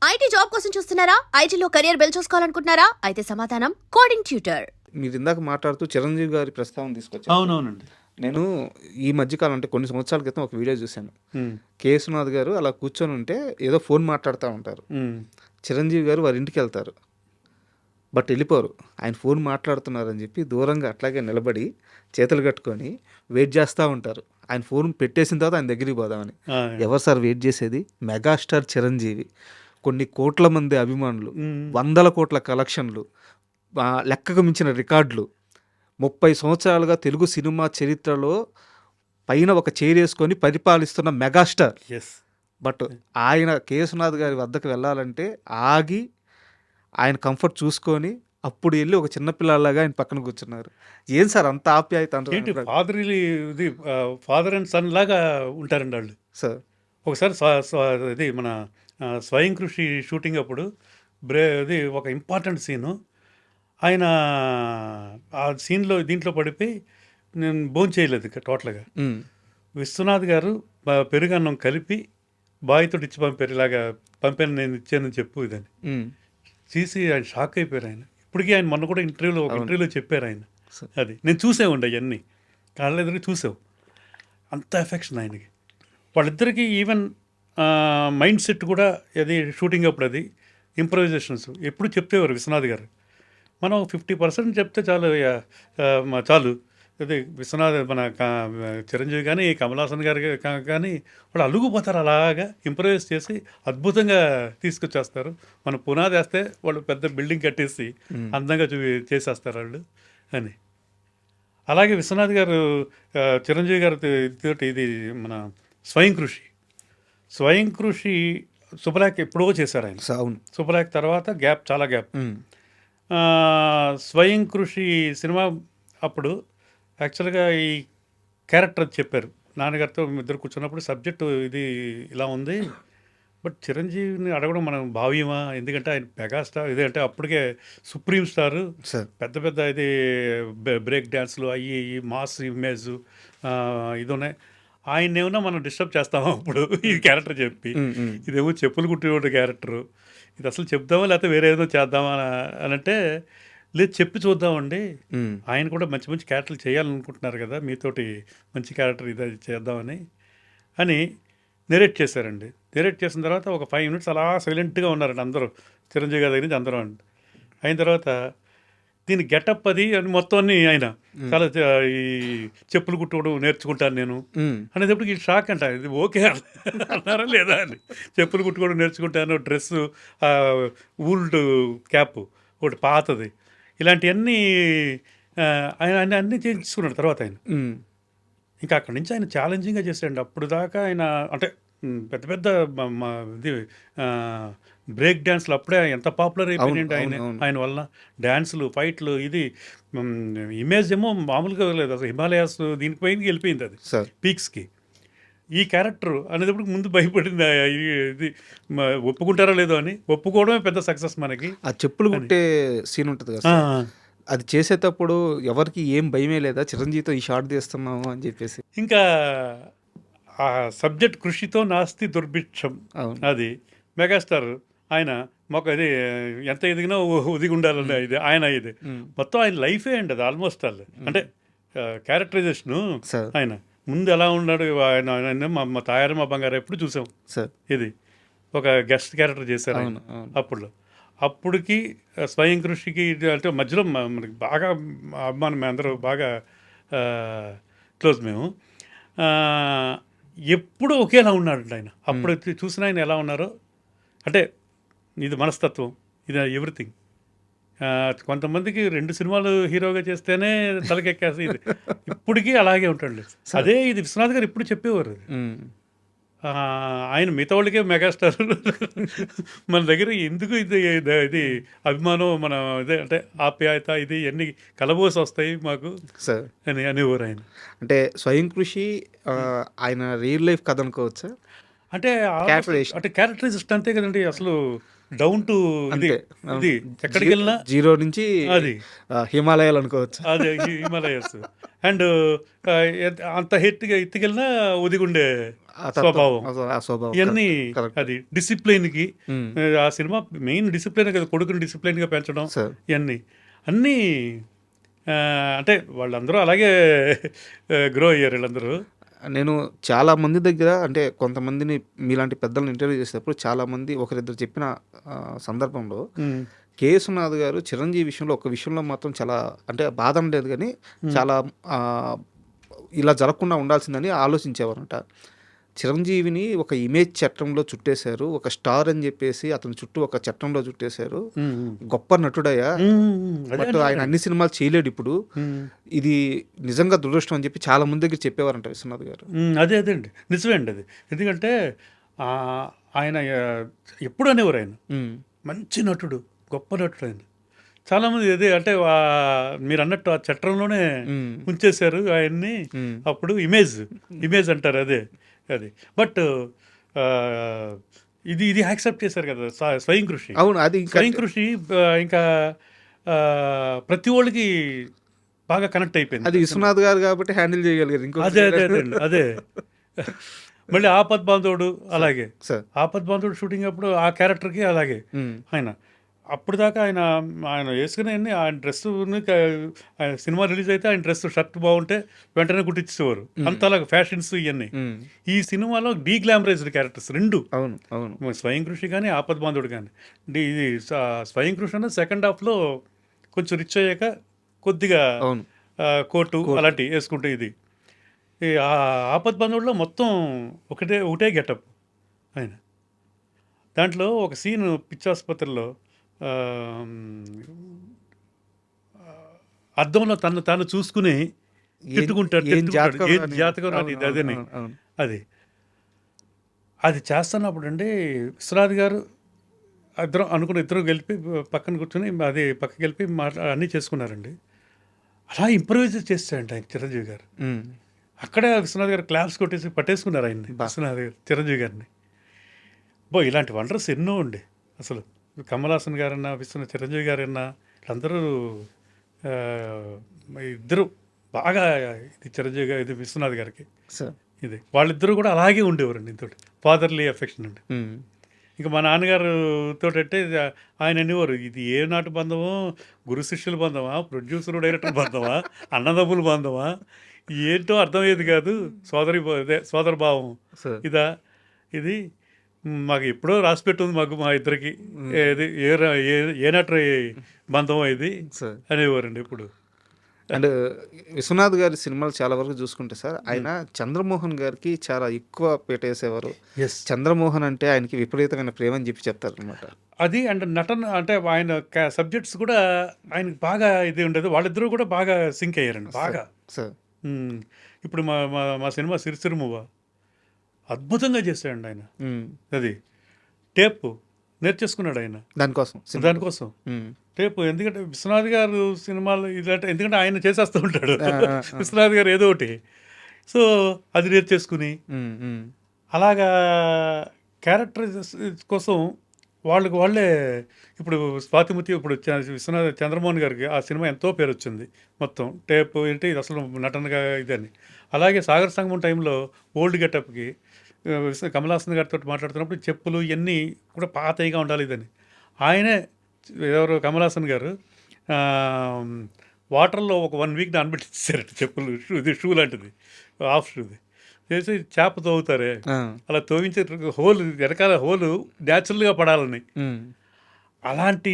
IT job కోసం చూస్తున్నారా? ఐటీలో కెరియర్ బిల్డ్ చూసుకోవాలనుకుంటున్నారా? అయితే సమాధానం కోడింగ్ ట్యూటర్. మీరు ఇందాక మాట్లాడుతూ చిరంజీవి గారి ప్రస్తావన తీసుకొచ్చారు. అవునవునండి. నేను ఈ మధ్యకాలం అంటే కొన్ని సంవత్సరాల క్రితం ఒక వీడియో చూశాను. కేసునాథ్ గారు అలా కూర్చొని ఉంటే ఏదో ఫోన్ మాట్లాడుతూ ఉంటారు. చిరంజీవి గారు వారి ఇంటికి వెళ్తారు, బట్ వెళ్ళిపోరు. ఆయన ఫోన్ మాట్లాడుతున్నారని చెప్పి దూరంగా అట్లాగే నిలబడి చేతులు కట్టుకొని వెయిట్ చేస్తూ ఉంటారు. ఆయన ఫోన్ పెట్టేసిన తర్వాత ఆయన దగ్గరికి పోదామని. ఎవరు సార్ వెయిట్ చేసేది? మెగాస్టార్ చిరంజీవి, కొన్ని కోట్ల మంది అభిమానులు, వందల కోట్ల కలెక్షన్లు, లెక్కకు మించిన రికార్డులు, 30 సంవత్సరాలుగా తెలుగు సినిమా చరిత్రలో పైన ఒక చేరేసుకొని పరిపాలిస్తున్న మెగాస్టార్. బట్ ఆయన కేసునాథ్ గారి వద్దకు వెళ్ళాలంటే ఆగి ఆయన కంఫర్ట్ చూసుకొని అప్పుడు వెళ్ళి ఒక చిన్నపిల్లలాగా ఆయన పక్కన కూర్చున్నారు. ఏం సార్ అంత ఆప్యాయత? ఏంటి ఫాదర్ అండ్ సన్ లాగా ఉంటారండి వాళ్ళు. సార్ ఒకసారి ఇది మన స్వయం కృషి షూటింగ్ అప్పుడు ఇది ఒక ఇంపార్టెంట్ సీను. ఆయన ఆ సీన్లో దీంట్లో పడిపోయి నేను భోజనం చేయలేదు టోటల్గా. విశ్వనాథ్ గారు పెరుగన్నం కలిపి బాయ్తో ఇచ్చి పంపారు, ఇలాగా పంపాను నేను ఇచ్చానని చెప్పు ఇదని చూసి ఆయన షాక్ అయిపోయారు. ఆయన ఇప్పటికీ ఆయన మొన్న కూడా ఇంటర్వ్యూలో చెప్పారు ఆయన. అది నేను చూసేవండి, అవన్నీ కాళ్ళెదురు చూసావు. అంత ఎఫెక్షన్ ఆయనకి. వాళ్ళిద్దరికీ ఈవెన్ మైండ్ సెట్ కూడా అది షూటింగ్ అప్పుడు అది ఇంప్రవైజేషన్స్ ఎప్పుడు చెప్పేవారు విశ్వనాథ్ గారు. మనం 50% చెప్తే చాలు, చాలు. అదే విశ్వనాథ్ మన చిరంజీవి కానీ కమల్ హాసన్ గారు కానీ వాళ్ళు అలుగుపోతారు, అలాగా ఇంప్రవైజ్ చేసి అద్భుతంగా తీసుకొచ్చేస్తారు. మనం పునాది వేస్తే వాళ్ళు పెద్ద బిల్డింగ్ కట్టేసి అందంగా చేసేస్తారు వాళ్ళు అని. అలాగే విశ్వనాథ్ గారు చిరంజీవి గారి తోటి ఇది మన స్వయం కృషి శుభలేఖ ఎప్పుడో చేశారు ఆయన. శుభలేఖ తర్వాత చాలా గ్యాప్. స్వయం కృషి సినిమా అప్పుడు యాక్చువల్గా ఈ క్యారెక్టర్ చెప్పారు నాన్నగారితో ఇద్దరు కూర్చున్నప్పుడు. సబ్జెక్టు ఇది ఇలా ఉంది, బట్ చిరంజీవిని అడగడం మనం భావ్యమా? ఎందుకంటే ఆయన మెగాస్టార్, ఇదంటే అప్పటికే సుప్రీం స్టారు, పెద్ద ఇది బ్రేక్ డ్యాన్స్లు అయ్యి మాస్ ఇమేజ్ ఇది ఉన్నాయి. ఆయన ఏమన్నా మనం డిస్టర్బ్ చేస్తామా అప్పుడు ఈ క్యారెక్టర్ చెప్పి? ఇదేమో చెప్పులు కుట్టే క్యారెక్టరు, ఇది అసలు చెప్దామా లేకపోతే వేరే ఏదో చేద్దామా అని అంటే, లేదు చెప్పి చూద్దామండి, ఆయన కూడా మంచి మంచి క్యారెక్టర్లు చేయాలనుకుంటున్నారు కదా, మీతోటి మంచి క్యారెక్టర్ ఇది చేద్దామని అని నెరేట్ చేశారండి. నెరేట్ చేసిన తర్వాత ఒక 5 minutes అలా సైలెంట్గా ఉన్నారండి అందరూ, చిరంజీవి గారి దగ్గర నుంచి అందరూ అండి. అయిన తర్వాత దీని గెటప్ అది అని మొత్తం అన్ని ఆయన చాలా ఈ చెప్పులు కుట్టుకోవడం నేర్చుకుంటాను నేను అనేటప్పటికి షాక్ అంట. ఇది ఓకే అన్నారా లేదా అని. చెప్పులు కుట్టుకోవడం నేర్చుకుంటాను, డ్రెస్సు, ఊల్డ్ క్యాప్ ఒకటి పాతది, ఇలాంటివన్నీ ఆయన అన్నీ చేయించుకున్నాడు తర్వాత ఆయన. ఇంకా అక్కడి నుంచి ఆయన ఛాలెంజింగ్గా చేశాడండి. అప్పుడు దాకా ఆయన అంటే పెద్ద ఇది బ్రేక్ డ్యాన్స్లు అప్పుడే ఎంత పాపులర్ అయిపోయినాయండి ఆయన వల్ల. డ్యాన్సులు, ఫైట్లు, ఇది ఇమేజ్ ఏమో మామూలుగా లేదు అసలు. హిమాలయాస్ దీనిపైన వెళ్ళిపోయింది అది పీక్స్కి. ఈ క్యారెక్టర్ అనేటప్పుడు ముందు భయపడింది, ఇది ఒప్పుకుంటారో లేదో అని. ఒప్పుకోవడమే పెద్ద సక్సెస్ మనకి. ఆ చెప్పులు కుట్టే సీన్ ఉంటుంది కదా, అది చేసేటప్పుడు ఎవరికి ఏం భయమే లేదా చిరంజీవితో ఈ షాట్ తీస్తున్నాము అని చెప్పేసి? ఇంకా ఆ సబ్జెక్ట్ కృషితో నాస్తి దుర్భిక్షం, అది మెగాస్టార్ ఆయన మాకు అది ఎంత ఎదిగినా ఒదిగి ఉండాలన్న ఇది ఆయన. ఇది మొత్తం ఆయన లైఫే అండి అది ఆల్మోస్ట్ ఆల్. అంటే క్యారెక్టరైజేషను ఆయన ముందు ఎలా ఉన్నాడు ఆయన. మా తాయారు మా బంగారు ఎప్పుడు చూసాం ఇది ఒక గెస్ట్ క్యారెక్టర్ చేశారు ఆయన అప్పటికి స్వయం కృషికి అంటే మధ్యలో మనకి బాగా అభిమానం, అందరూ బాగా క్లోజ్ మేము. ఎప్పుడు ఒకేలా ఉన్నాడు ఆయన. అప్పుడు చూసిన ఆయన ఎలా ఉన్నారో అంటే ఇది మనస్తత్వం, ఇది ఎవ్రీథింగ్. కొంతమందికి 2 సినిమాలు హీరోగా చేస్తేనే తలకెక్కేసి, ఇది ఇప్పటికీ అలాగే ఉంటాడు. అదే ఇది విశ్వనాథ్ గారు ఇప్పుడు చెప్పేవారు. ఆయన మిగతా వాళ్ళకే మెగాస్టార్, మన దగ్గర ఎందుకు ఇది అభిమానం, మన ఇదే అంటే ఆప్యాయత, ఇది ఎన్ని కలబోసి వస్తాయి మాకు అని అనేవారు ఆయన. అంటే స్వయం కృషి ఆయన రియల్ లైఫ్ కథ అనుకోవచ్చా? అంటే క్యారెక్టరైజేషన్ అంతే కదండి. అసలు డౌన్ టు ఇది అంతే. ఇది ఎక్కడికి వెళ్ళినా జీరో నుంచి అది హిమాలయాలు అనుకోవచ్చు. అదే హిమాలయస్ అండ్ అంత ఎత్తుకెళ్ళినా ఒదిగుండే ఆ తత్వం, స్వభావం ఆ స్వభావం ఇవన్నీ correct. అది డిసిప్లిన్కి ఉమ్, ఆ సినిమా మెయిన్ డిసిప్లిన్ కదా, కొడుకుని డిసిప్లిన్గా పెంచడం సార్. ఇవన్నీ అన్నీ అంటే వాళ్ళందరూ అలాగే గ్రో అయ్యారు వీళ్ళందరూ. నేను చాలా మంది దగ్గర అంటే కొంతమందిని మీలాంటి పెద్దలను ఇంటర్వ్యూ చేసేటప్పుడు చాలా మంది ఒకరిద్దరు చెప్పిన సందర్భంలో కే. విశ్వనాథ్ గారు చిరంజీవి విషయంలో ఒక విషయంలో మాత్రం చాలా అంటే బాధ ఉండేది కానీ చాలా ఇలా జరగకుండా ఉండాల్సిందని ఆలోచించేవారంట. చిరంజీవిని ఒక ఇమేజ్ చట్టంలో చుట్టేశారు, ఒక స్టార్ అని చెప్పేసి అతని చుట్టూ ఒక చట్టంలో చుట్టేశారు, గొప్ప నటుడయ్యా, బట్ ఆయన అన్ని సినిమాలు చేయలేడు ఇప్పుడు, ఇది నిజంగా దురదృష్టం అని చెప్పి చాలా మంది దగ్గర చెప్పేవారంట విశ్వనాథ్ గారు. అదే అండి, నిజమే అండి అది. ఎందుకంటే ఆయన ఎప్పుడు అనేవారు ఆయన మంచి నటుడు, గొప్ప నటుడు ఆయన. చాలామంది అదే అంటే మీరు అన్నట్టు ఆ చట్టంలోనే ఉంచేశారు ఆయన్ని. అప్పుడు ఇమేజ్ అంటారు అదే అది. బట్ ఇది యాక్సెప్ట్ చేశారు కదా స్వయం కృషి. అవును, అది స్వయం కృషి ఇంకా ప్రతి వాళ్ళకి బాగా కనెక్ట్ అయిపోయింది. అది విశ్వనాథ్ గారు కాబట్టి హ్యాండిల్ చేయగలిగారు. ఇంకో అదే మళ్ళీ ఆపద్ బాంధవుడు అలాగే సార్, ఆపద్ బాంధవుడు షూటింగ్ అప్పుడు ఆ క్యారెక్టర్కి అలాగే ఆయన అప్పుడు దాకా ఆయన వేసుకునే ఆయన డ్రెస్ ఆయన సినిమా రిలీజ్ అయితే ఆయన డ్రెస్ షర్ట్ బాగుంటే వెంటనే కుట్టించేవారు, అంతలాగా ఫ్యాషన్స్ ఇవన్నీ. ఈ సినిమాలో డీగ్లామరైజ్డ్ క్యారెక్టర్స్ రెండు. అవును అవును, స్వయం కృషి కానీ ఆపద్ బాంధవుడు కానీ. ఇది స్వయం కృషి అన్న సెకండ్ హాఫ్లో కొంచెం రిచ్ అయ్యాక కొద్దిగా కోటు అలాంటివి వేసుకుంటే ఇది. ఈ ఆపద్ బాంధవుడిలో మొత్తం ఒకటే గెటప్ ఆయన. దాంట్లో ఒక సీన్ పిచ్చాసుపత్రిలో అద్దంలో తాను చూసుకుని తిట్టుకుంటాడు, ఏం జాతకం రాదు ఇది అదని. అది చేస్తున్నప్పుడు అండి విశ్వనాథ్ గారు ఇద్దరు గెలిపి పక్కన కూర్చొని అది పక్కకి వెళ్ళి అన్నీ చేసుకున్నారండి. అలా ఇంప్రూవైజ్ చేస్తాడంట ఆయన చిరంజీవి గారు. అక్కడే విశ్వనాథ్ గారు క్లాప్స్ కొట్టేసి పట్టేసుకున్నారు ఆయన్ని, విశ్వనాథ్ గారు చిరంజీవి గారిని. ఇలాంటి వండర్స్ ఎన్నో ఉండే అసలు. కమల్ హాసన్ గారన్నా, చిరంజీవి గారన్నా, వీళ్ళందరూ ఇద్దరు బాగా ఇది చిరంజీవి గారు, ఇది విశ్వనాథ్ గారికి ఇది వాళ్ళిద్దరూ కూడా అలాగే ఉండేవారండి. ఇంతటి ఫాదర్లీ ఎఫెక్షన్ అండి. ఇంకా మా నాన్నగారు తోటంటే ఆయన అనేవారు, ఇది ఏ నాటి బంధమో, గురు శిష్యుల బంధమా, ప్రొడ్యూసర్ డైరెక్టర్ బంధమా, అన్నదమ్ముల బంధమా, ఏంటో అర్థమయ్యేది కాదు, సోదర భావం ఇదా, ఇది మాకు ఎప్పుడో రాసి పెట్టుంది మాకు మా ఇద్దరికి, ఇది ఏ నటు బంధమో ఇది అనేవారండి ఇప్పుడు. అండ్ విశ్వనాథ్ గారి సినిమాలు చాలా వరకు చూసుకుంటే సార్, ఆయన చంద్రమోహన్ గారికి చాలా ఎక్కువ వేసేవారు. చంద్రమోహన్ అంటే ఆయనకి విపరీతమైన ప్రేమ అని చెప్పి చెప్తారు అనమాట. అది అండ్ నటన అంటే ఆయన సబ్జెక్ట్స్ కూడా ఆయనకి బాగా ఇది ఉండేది. వాళ్ళిద్దరూ కూడా బాగా సింక్ అయ్యారండి బాగా సార్. ఇప్పుడు మా సినిమా సిరిసిరిమువ్వ అద్భుతంగా చేశాడండి ఆయన. అది టేప్ నేర్చేసుకున్నాడు ఆయన దానికోసం టేప్. ఎందుకంటే విశ్వనాథ్ గారు సినిమాలు ఇలాంటి, ఎందుకంటే ఆయన చేసేస్తూ ఉంటాడు విశ్వనాథ్ గారు ఏదో ఒకటి, సో అది నేర్చేసుకుని అలాగా క్యారెక్టర్ కోసం వాళ్ళే ఇప్పుడు స్వాతిముత్యం, ఇప్పుడు చంద్రమోహన్ గారికి ఆ సినిమా ఎంతో పేరు వచ్చింది మొత్తం. టేప్ ఏంటి అసలు నటనగా ఇదని. అలాగే సాగర్ సంగమం టైంలో ఓల్డ్ గెటప్కి కమల్ హాసన్ గారితో మాట్లాడుతున్నప్పుడు చెప్పులు ఇవన్నీ కూడా పాతగా ఉండాలి ఇదని. ఆయనే ఎవరు కమల్ హాసన్ గారు వాటర్లో ఒక 1 వీక్ నానబెట్టించారట చెప్పులు, షూ లాంటిది, హాఫ్ షూది చేసి చేప తోగుతారే అలా తోగించే హోల్ వెనకాల హోలు న్యాచురల్గా పడాలని అలాంటి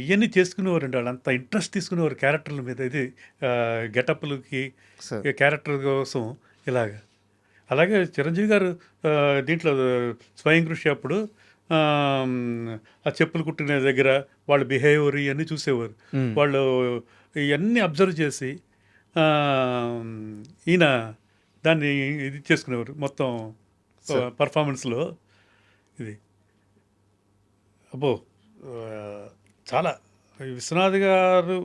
ఇవన్నీ చేసుకునేవారండి. వాళ్ళు అంత ఇంట్రెస్ట్ తీసుకునేవారు క్యారెక్టర్ల మీద, ఇది గెటప్లకి క్యారెక్టర్ కోసం ఇలాగా. అలాగే చిరంజీవి గారు దీంట్లో స్వయం కృషి అప్పుడు ఆ చెప్పులు కుట్టిన దగ్గర వాళ్ళ బిహేవియర్ ఇవన్నీ చూసేవారు. వాళ్ళు ఇవన్నీ అబ్జర్వ్ చేసి ఈయన దాన్ని ఇది చేసుకునేవారు మొత్తం పర్ఫార్మెన్స్లో. ఇది అబ్బో చాలా విశ్వనాథ్ గారు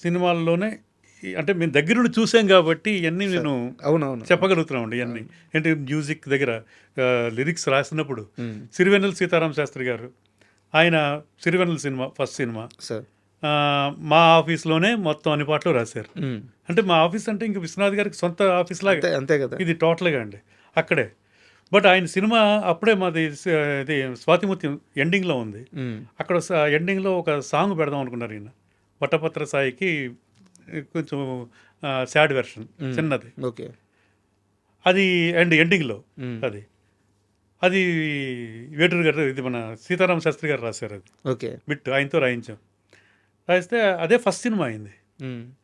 సినిమాల్లోనే అంటే మేము దగ్గర నుండి చూసాం కాబట్టి ఇవన్నీ నేను చెప్పగలుగుతున్నామండి. ఇవన్నీ ఏంటి మ్యూజిక్ దగ్గర లిరిక్స్ రాసినప్పుడు సిరివెన్నెల సీతారామ శాస్త్రి గారు ఆయన Sirivennela cinema first cinema sir. మా ఆఫీస్లోనే మొత్తం అన్ని పాటలు రాశారు. అంటే మా ఆఫీస్ అంటే ఇంక విశ్వనాథ్ గారికి సొంత ఆఫీస్ లాగా అంతే కదా. ఇది టోటల్గా అండి అక్కడే. బట్ ఆయన సినిమా అప్పుడే మాది ఇది స్వాతిముత్యం ఎండింగ్లో ఉంది. అక్కడ ఎండింగ్లో ఒక సాంగ్ పెడదాం అనుకున్నారు ఈయన. పట్టపత్ర సాయికి కొంచెం సాడ్ వెర్షన్ చిన్నది. ఓకే. అది అండ్ ఎండింగ్లో అది అది వేటూరు గారు ఇది మన సీతారామ శాస్త్రి గారు రాశారు. అది ఓకే. బిట్ ఆయనతో రాయించాం. రాయిస్తే అదే ఫస్ట్ సినిమా అయింది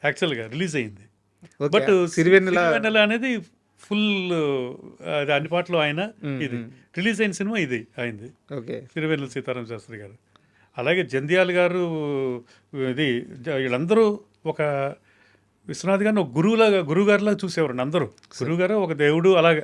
యాక్చువల్గా రిలీజ్ అయింది. బట్ సిరివెన్నెల అనేది ఫుల్ అది అన్ని పాటలు ఆయన ఇది రిలీజ్ అయిన సినిమా ఇది అయింది. ఓకే. సిరివెన్నెల సీతారామ శాస్త్రి గారు. అలాగే జంధ్యాల గారు ఇది వీళ్ళందరూ ఒక విశ్వనాథ్ గారిని ఒక గురువుగారిలాగా చూసేవారండి అందరూ. గురువుగారు ఒక దేవుడు అలాగే